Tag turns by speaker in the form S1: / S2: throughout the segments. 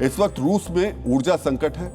S1: इस वक्त रूस में ऊर्जा संकट है।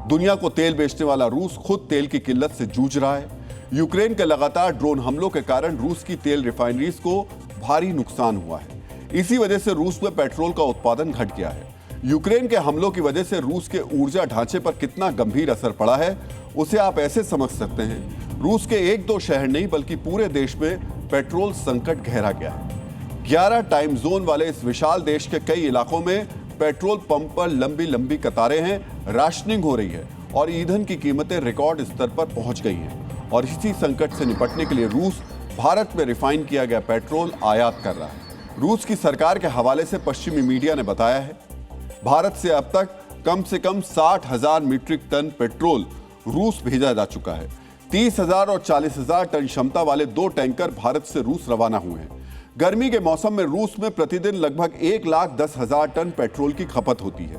S1: दुनिया को तेल बेचने वाला रूस खुद तेल की किल्लत से जूझ रहा है। यूक्रेन के लगातार ड्रोन हमलों के कारण रूस की तेल रिफाइनरीज को भारी नुकसान हुआ है। इसी वजह से रूस में पेट्रोल का उत्पादन घट गया है। यूक्रेन के हमलों की वजह से रूस के ऊर्जा ढांचे पर कितना गंभीर असर पड़ा है उसे आप ऐसे समझ सकते हैं। रूस के एक दो शहर नहीं बल्कि पूरे देश में पेट्रोल संकट गहरा गया है। 11 टाइम जोन वाले इस विशाल देश के कई इलाकों में पेट्रोल पंप पर लंबी लंबी कतारें हैं, राशनिंग हो रही है और ईंधन की कीमतें रिकॉर्ड स्तर पर पहुंच गई हैं। और इसी संकट से निपटने के लिए रूस भारत में रिफाइन किया गया पेट्रोल आयात कर रहा है। रूस की सरकार के हवाले से पश्चिमी मीडिया ने बताया है, भारत से अब तक कम से कम 60,000 मीट्रिक टन पेट्रोल रूस भेजा जा चुका है। 30,000 और 40,000 टन क्षमता वाले 2 टैंकर भारत से रूस रवाना हुए हैं। गर्मी के मौसम में रूस में प्रतिदिन लगभग 1,10,000 टन पेट्रोल की खपत होती है।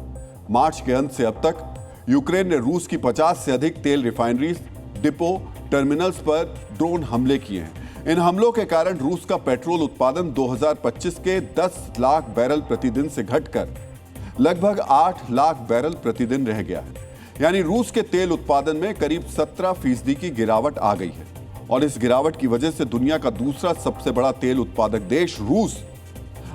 S1: मार्च के अंत से अब तक यूक्रेन ने रूस की 50 से अधिक तेल रिफाइनरीज, डिपो, टर्मिनल्स पर ड्रोन हमले किए हैं। इन हमलों के कारण रूस का पेट्रोल उत्पादन 2025 के 10 लाख बैरल प्रतिदिन से घटकर लगभग 8 लाख बैरल प्रतिदिन रह गया है। यानी रूस के तेल उत्पादन में करीब 17% की गिरावट आ गई है। और इस गिरावट की वजह से दुनिया का दूसरा सबसे बड़ा तेल उत्पादक देश रूस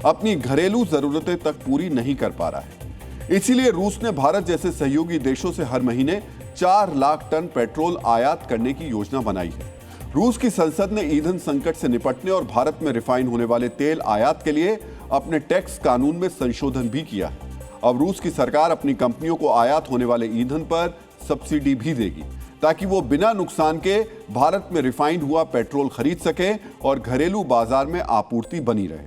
S1: अपनी घरेलू जरूरतें तक पूरी नहीं कर पा रहा है। इसीलिए रूस ने भारत जैसे सहयोगी देशों से हर महीने 4 लाख टन पेट्रोल आयात करने की योजना बनाई है। रूस की संसद ने ईंधन संकट से निपटने और भारत में रिफाइन होने वाले तेल आयात के लिए अपने टैक्स कानून में संशोधन भी किया है। अब रूस की सरकार अपनी कंपनियों को आयात होने वाले ईंधन पर सब्सिडी भी देगी ताकि वो बिना नुकसान के भारत में रिफाइंड हुआ पेट्रोल खरीद सके और घरेलू बाजार में आपूर्ति बनी रहे।